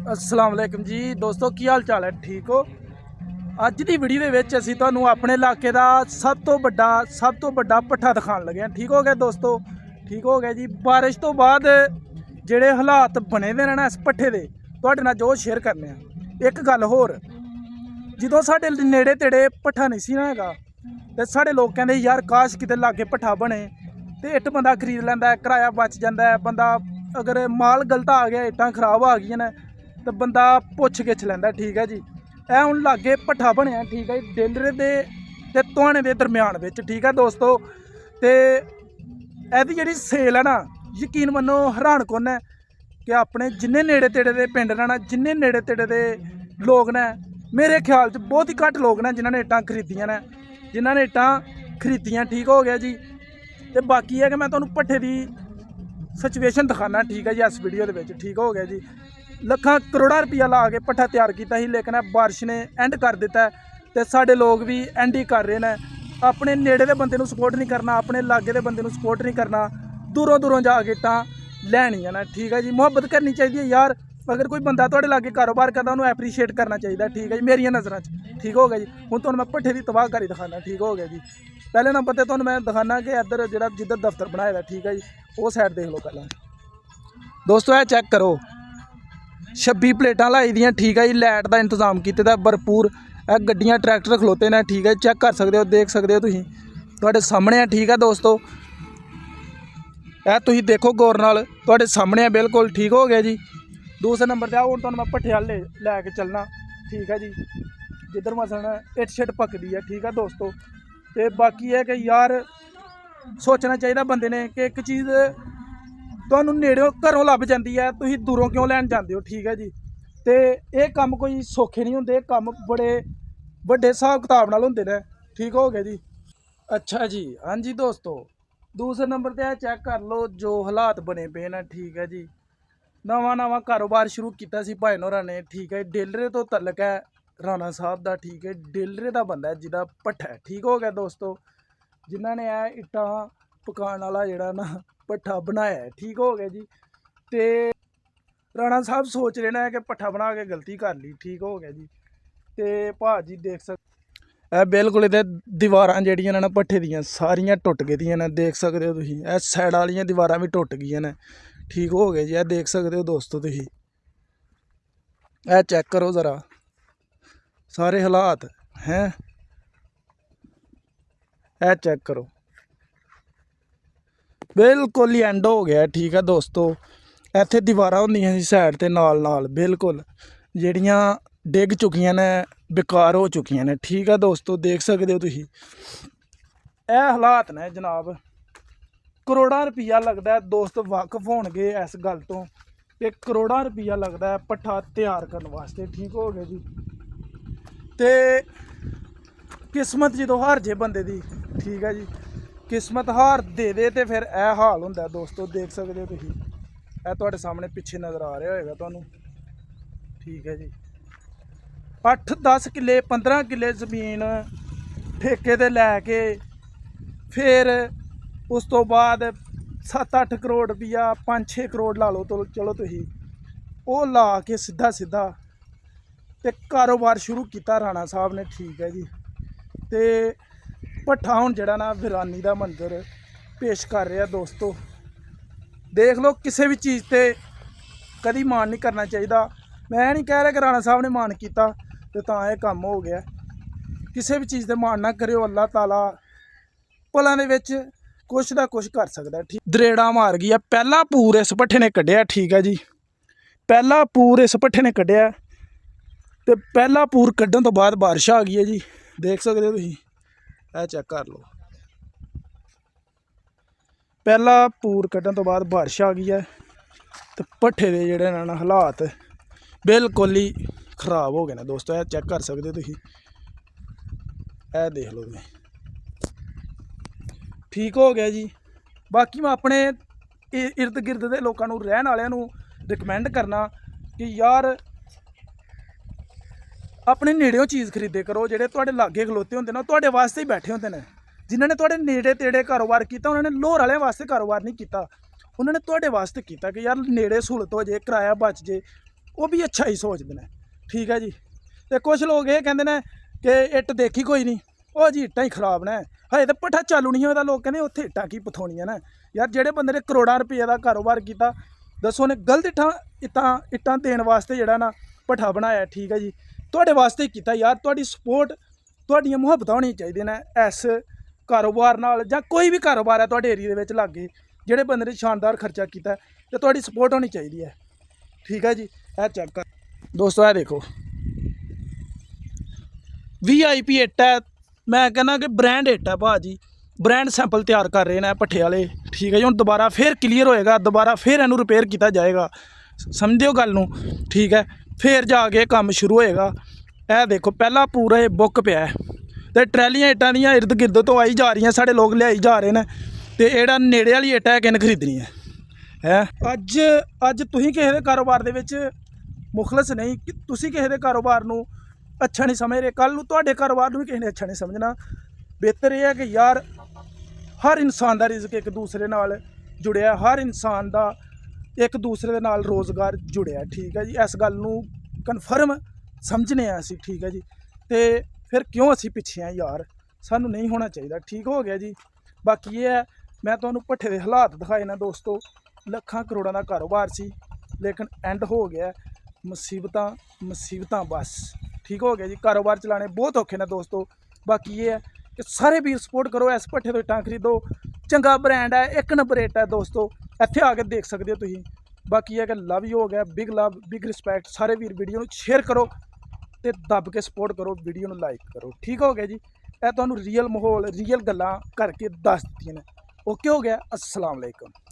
अस्सलाम वालेकुम जी दोस्तों, की हाल चाल है? ठीक हो? ਅੱਜ ਦੀ ਵੀਡੀਓ ਦੇ ਵਿੱਚ ਅਸੀਂ ਤੁਹਾਨੂੰ ਆਪਣੇ ਇਲਾਕੇ ਦਾ ਸਭ ਤੋਂ ਵੱਡਾ ਪੱਠਾ ਦਿਖਾਉਣ ਲੱਗੇ ਹਾਂ। ਠੀਕ ਹੋ ਗਿਆ ਦੋਸਤੋ? ਠੀਕ ਹੋ ਗਿਆ ਜੀ। ਬਾਰਿਸ਼ ਤੋਂ ਬਾਅਦ ਜਿਹੜੇ ਹਾਲਾਤ ਬਣੇ ਦੇ ਨੇ ਨਾ ਇਸ ਪੱਠੇ ਦੇ, ਤੁਹਾਡੇ ਨਾਲ ਜੋ ਸ਼ੇਅਰ ਕਰਨੇ ਆ। ਇੱਕ ਗੱਲ ਹੋਰ, ਜਦੋਂ ਸਾਡੇ ਨੇੜੇ ਤੇੜੇ ਪੱਠਾ ਨਹੀਂ ਸੀ ਨਾ ਹੈਗਾ ਤੇ ਸਾਡੇ ਲੋਕ ਕਹਿੰਦੇ ਯਾਰ ਕਾਸ਼ ਕਿਤੇ ਲਾਗੇ ਪੱਠਾ ਬਣੇ ਤੇ ਇੱਟ ਬੰਦਾ ਖਰੀਦ ਲੈਂਦਾ, ਕਿਰਾਇਆ ਬਚ ਜਾਂਦਾ ਹੈ। ਬੰਦਾ ਅਗਰ ਮਾਲ ਗਲਤ ਆ ਗਿਆ, ਇੱਟਾਂ ਖਰਾਬ ਆ ਗਈਆਂ ਨੇ तो बंदा पुछ गिछ लैंदा। ठीक है जी। ए हुण लागे पट्ठा बनया, ठीक है, डेलरे दे तुहाने दे दरम्यान विच। ठीक है दोस्तों, तो इहदी जिहड़ी सेल है ना, यकीन मन्नो हैरान कुन है कि अपने जिन्ने नेड़े तेड़े दे पिंड ने ना, जिन्ने नेड़े तेड़े दे लोग ने, मेरे ख्याल च बहुत ही घट लोग ने जिन्होंने इट्टां खरीदियां ने, जिन्होंने इट्टां खरीदियां। ठीक हो गया जी। तो बाकी है कि मैं तुहानूं पट्ठे की सिचुएशन दिखाना। ठीक है जी, इस वीडियो दे विच। ठीक हो गया जी। ਲੱਖਾਂ ਕਰੋੜਾਂ रुपया ला के पट्ठा तैयार किया ही, लेकिन बारिश ने एंड कर दिता है तो साढ़े लोग भी एंड ही कर रहे हैं। अपने नेड़े के बंदे सपोर्ट नहीं करना, अपने लागे के बंदे सपोर्ट नहीं करना, दूरों दूरों जाके इट्टां लैनियां ना। ठीक है जी। मुहब्बत करनी चाहिए यार। अगर कोई बंदा तुहाडे लागे कारोबार करता उन्होंने एप्रीशिएट करना चाहिए। ठीक है जी, मेरिया नज़रों च। ठीक हो गया जी। हुण तुहानूं मैं पट्ठे की तबाहकारी दिखाना। ठीक हो गया जी। पहले नंबर पर तुहानूं मैं दिखाना कि इधर जिधर दफ्तर बनाए दा, ठीक है जी, वो साइड देख लो पहला दोस्तों। यह चेक करो, 26 प्लेटां लाई दियां। ठीक है जी। लाइट का इंतजाम किया भरपूर। गड्डियां ट्रैक्टर खलोते हैं। ठीक है, चेक कर सकते हो, देख सकते हो तुसीं, तुहाडे सामने है। ठीक है दोस्तों, यह तुसीं देखो गौर नाल, तुहाडे सामने है बिल्कुल। ठीक हो गया जी। दूसरे नंबर पर हुण तुहानूं मैं भट्ठे वाल लैके चलना। ठीक है जी, जिधर मसलन इट शिट पकदी है। ठीक है दोस्तों, तो बाकी है कि यार सोचना चाहिए बंदे ने कि एक चीज़ तुहानूं नेड़ों घरों लभ जाती है, तुसीं दूरों क्यों लैन जाते हो। ठीक है जी। तो ये काम कोई सौखे नहीं होंगे, काम बड़े बड़े हिसाब किताब नाल होंदे ने। ठीक हो गया जी। अच्छा जी, हाँ जी दोस्तों, दूसरे नंबर पर चेक कर लो जो हालात बने पे ने। ठीक है जी। नवा कारोबार शुरू किया सी भाई होरां ने। ठीक है, डेलरे तो तलक है राणा साहब का। ठीक है, डेलरे का बंदा है जिहदा भट्ठा है। ठीक हो गया दोस्तों, जिन्हों ने इट्टां पकाने वाला जिहड़ा ना भट्ठा बनाया है। ठीक हो गया जी। तो राणा साहब सोच रहे हैं कि भट्ठा बना के गलती कर ली। ठीक हो गया जी। तो भाजी देख सकते बिल्कुल इहदे दीवारां जिहड़ियां ने भट्ठे दियां सारियां टुट गईयां ने, देख सकते हो तुसीं। यह साइड वालियां दीवारां भी टुट गईयां ने। ठीक हो गया जी। यह देख सकते हो दोस्तों तुसीं, यह चेक करो ज़रा सारे हालात हैं, यह चेक करो बिल्कुल ही एंड हो गया। ठीक है दोस्तों, इत्थे दीवारां होंदियां सी साइड ते नाल बिल्कुल जिहड़ियां डिग चुकियां ने, बेकार हो चुकियां ने। ठीक है दोस्तों, देख सकते हो तुसीं, यह हालात ने जनाब। करोड़ां रुपया लगता है दोस्त, वाकफ होणगे इस गल तो कि करोड़ां रुपया लगता है भट्ठा तैयार करने वास्ते। ठीक हो गया जी। तो किस्मत जो हार जे बंदे दी, ठीक है जी, किस्मत हार दे तो फिर यह हाल होंदा दोस्तों। देख सकते हो तुसीं, यह तुहाडे सामने पिछे नज़र आ रहा होएगा तुहानूं। ठीक है जी। 8-10 किले 15 किले जमीन ठेके ते लैके फिर उस तो बाद 7-8 करोड़ रुपया 5-6 करोड़ ला लो तो चलो तुसीं, वो ला के सीधा ते कारोबार शुरू किया राणा साहब ने। ठीक है जी। तो भट्ठा हुण जिहड़ा ना वीरानी का मंजर पेश कर रहा दोस्तों। देख लो, किसी भी चीज़ ते कभी मान नहीं करना चाहिए। मैं नहीं कह रहा कि राणा साहब ने मान किया तो यह काम हो गया। किसी भी चीज़ ते मान ना करियो। अल्लाह ताला पलां दे विच कुछ ना कुछ कर सकता है। ठीक, दरेड़ा मार गई है। पहला पूर इस भट्ठे ने कढ़िया। ठीक है जी, पहला पूर इस भट्ठे ने कढ़िया तो पहला पूर कढ़न तो बाद बारिश आ गई है जी। देख सकते हो तुसीं, यह चेक कर लो, पहला पूर कढ़न तो बाद बारिश आ गई है तो भट्ठे के जोड़े ना हालात बिल्कुल ही खराब हो गए हैं दोस्तों। यह चेक कर सकते हो तुसीं, यह देख लो तुसीं। ठीक हो गया जी। बाकी मैं अपने इर्द गिर्द के लोगों को, रहने वालों को रिकमेंड करना कि यार अपने नेड़ों चीज़ खरीदे करो। जेडे तुहाडे लागे खलोते होंदे ना, तुहाडे वास्ते ही बैठे होंदे ने। जिन्होंने तुहाडे नेड़े तेड़े कारोबार किया, उन्होंने लाहौर वाले वास्ते कारोबार नहीं किया, उन्होंने तुहाडे वास्ते किया कि यार नेड़े सहूलत हो जाए, किराया बच जाए, ਉਹ ਵੀ ਅੱਛਾ ਹੀ ਸੋਚਦੇ ਨੇ। ਠੀਕ ਹੈ ਜੀ। ਤੇ ਕੁਝ ਲੋਕ ਇਹ ਕਹਿੰਦੇ ਨੇ ਕਿ ਇੱਟ ਦੇਖੀ ਕੋਈ ਨਹੀਂ, ਉਹ ਜੀ ਇੱਟਾਂ ਹੀ ਖਰਾਬ ਨੇ, ਹਜੇ ਤਾਂ ਪੱਠਾ ਚਾਲੂ ਨਹੀਂ ਹੋਇਆ। ਲੋਕ ਕਹਿੰਦੇ ਉੱਥੇ ਇੱਟਾਂ ਕੀ ਪਥਾਉਣੀਆਂ ਨੇ। ਯਾਰ ਜਿਹੜੇ ਬੰਦੇ ਨੇ ਕਰੋੜਾਂ ਰੁਪਏ ਦਾ ਕਾਰੋਬਾਰ ਕੀਤਾ, ਦੱਸੋ ਉਹਨੇ ਗਲਤ ਇੱਟਾਂ ਦੇਣ ਵਾਸਤੇ ਜਿਹੜਾ ਨਾ ਭੱਠਾ ਬਣਾਇਆ। ਠੀਕ ਹੈ ਜੀ। ਤੁਹਾਡੇ ਵਾਸਤੇ ਹੀ ਕੀਤਾ ਯਾਰ। ਤੁਹਾਡੀ ਸਪੋਰਟ, ਤੁਹਾਡੀਆਂ ਮੁਹੱਬਤਾਂ ਹੋਣੀਆਂ ਚਾਹੀਦੀਆਂ ਨੇ ਇਸ ਕਾਰੋਬਾਰ ਨਾਲ, ਜਾਂ ਕੋਈ ਵੀ ਕਾਰੋਬਾਰ ਹੈ ਤੁਹਾਡੇ ਏਰੀਏ ਦੇ ਵਿੱਚ ਲਾਗੇ ਜਿਹੜੇ ਬੰਦੇ ਨੇ ਸ਼ਾਨਦਾਰ ਖਰਚਾ ਕੀਤਾ, ਤੇ ਤੁਹਾਡੀ ਸਪੋਰਟ ਹੋਣੀ ਚਾਹੀਦੀ ਹੈ। ਠੀਕ ਹੈ ਜੀ। ਇਹ ਚੈੱਕ ਕਰ ਦੋਸਤੋ, ਇਹ ਦੇਖੋ VIP ਇੱਟ ਹੈ। ਮੈਂ ਕਹਿੰਦਾ ਕਿ ਬ੍ਰਾਂਡ ਇੱਟ ਹੈ ਭਾਜੀ, ਬ੍ਰਾਂਡ ਸੈਂਪਲ ਤਿਆਰ ਕਰ ਰਹੇ ਨੇ ਭੱਠੇ ਵਾਲੇ। ਠੀਕ ਹੈ ਜੀ। ਹੁਣ ਦੁਬਾਰਾ ਫਿਰ ਕਲੀਅਰ ਹੋਏਗਾ, ਦੁਬਾਰਾ ਫਿਰ ਇਹਨੂੰ ਰਿਪੇਅਰ ਕੀਤਾ ਜਾਏਗਾ, ਸਮਝਿਓ ਗੱਲ ਨੂੰ। ਠੀਕ ਹੈ। ਫਿਰ ਜਾ ਕੇ ਕੰਮ ਸ਼ੁਰੂ ਹੋਏਗਾ। ਇਹ ਦੇਖੋ ਪਹਿਲਾਂ ਪੂਰਾ ਇਹ ਬੁੱਕ ਪਿਆ ਤੇ ਟਰੈਲੀਆਂ ਇੱਟਾਂ ਦੀਆਂ ਇਰਦ ਗਿਰਦ ਤੋਂ ਆਈ ਜਾ ਰਹੀਆਂ, ਸਾਡੇ ਲੋਕ ਲਿਆਈ ਜਾ ਰਹੇ ਨੇ। ਤੇ ਜਿਹੜਾ ਨੇੜੇ ਵਾਲੀ ਇੱਟ ਹੈ ਕਿਹਨੇ ਖਰੀਦਣੀ ਹੈ। ਅੱਜ ਤੁਸੀਂ ਕਿਸੇ ਦੇ ਕਾਰੋਬਾਰ ਦੇ ਵਿੱਚ ਮੁਖਲਸ ਨਹੀਂ, ਕਿ ਤੁਸੀਂ ਕਿਸੇ ਦੇ ਕਾਰੋਬਾਰ ਨੂੰ ਅੱਛਾ ਨਹੀਂ ਸਮਝ ਰਹੇ, ਕੱਲ੍ਹ ਨੂੰ ਤੁਹਾਡੇ ਕਾਰੋਬਾਰ ਨੂੰ ਵੀ ਕਿਸੇ ਨੇ ਅੱਛਾ ਨਹੀਂ ਸਮਝਣਾ। ਬਿਹਤਰ ਇਹ ਹੈ ਕਿ ਯਾਰ ਹਰ ਇਨਸਾਨ ਦਾ ਰਿਜ਼ਕ ਇੱਕ ਦੂਸਰੇ ਨਾਲ ਜੁੜਿਆ, ਹਰ ਇਨਸਾਨ ਦਾ ਇੱਕ ਦੂਸਰੇ ਦੇ ਨਾਲ ਰੋਜ਼ਗਾਰ ਜੁੜਿਆ। ਠੀਕ ਹੈ ਜੀ। ਇਸ ਗੱਲ ਨੂੰ ਕਨਫਰਮ ਸਮਝਨੇ ਆ ਅਸੀਂ। ਠੀਕ ਹੈ ਜੀ। ਤੇ ਫਿਰ ਕਿਉਂ ਅਸੀਂ ਪਿੱਛੇ ਆ ਯਾਰ, ਸਾਨੂੰ ਨਹੀਂ ਹੋਣਾ ਚਾਹੀਦਾ। ਠੀਕ ਹੋ ਗਿਆ ਜੀ। ਬਾਕੀ ਇਹ ਹੈ, ਮੈਂ ਤੁਹਾਨੂੰ ਭੱਠੇ ਦੇ ਹਾਲਾਤ ਦਿਖਾਏ ਨਾ ਦੋਸਤੋ। ਲੱਖਾਂ ਕਰੋੜਾਂ ਦਾ ਕਾਰੋਬਾਰ ਸੀ, ਲੇਕਿਨ ਐਂਡ ਹੋ ਗਿਆ ਮੁਸੀਬਤਾਂ ਬਸ। ਠੀਕ ਹੋ ਗਿਆ ਜੀ। ਕਾਰੋਬਾਰ ਚਲਾਉਣੇ ਬਹੁਤ ਔਖੇ ਨੇ ਦੋਸਤੋ। ਬਾਕੀ ਇਹ ਹੈ ਕਿ ਸਾਰੇ ਵੀਰ ਸਪੋਰਟ ਕਰੋ, ਇਸ ਭੱਠੇ ਤੋਂ ਇੱਟਾਂ ਖਰੀਦੋ। ਚੰਗਾ ਬ੍ਰਾਂਡ ਹੈ, 1 ਨੰਬਰ ਇੱਟ ਹੈ ਦੋਸਤੋ। ਇੱਥੇ ਆ ਕੇ ਦੇਖ ਸਕਦੇ ਹੋ ਤੁਸੀਂ। ਬਾਕੀ ਇਹ ਕਿ ਲਵ ਯੂ ਹੋ ਗਿਆ, ਬਿਗ ਲਵ, ਬਿਗ ਰਿਸਪੈਕਟ। ਸਾਰੇ ਵੀਰ ਵੀਡੀਓ ਨੂੰ ਸ਼ੇਅਰ ਕਰੋ ਤੇ ਦੱਬ ਕੇ ਸਪੋਰਟ ਕਰੋ, ਵੀਡੀਓ ਨੂੰ ਲਾਈਕ ਕਰੋ। ਠੀਕ ਹੋ ਗਿਆ ਜੀ। ਇਹ ਤੁਹਾਨੂੰ ਰੀਅਲ ਮਾਹੌਲ, ਰੀਅਲ ਗੱਲਾਂ ਕਰਕੇ ਦੱਸ ਦਿੱਤੀਆਂ ਨੇ। ਓਕੇ ਹੋ ਗਿਆ। अस्सलाम वालेकुम।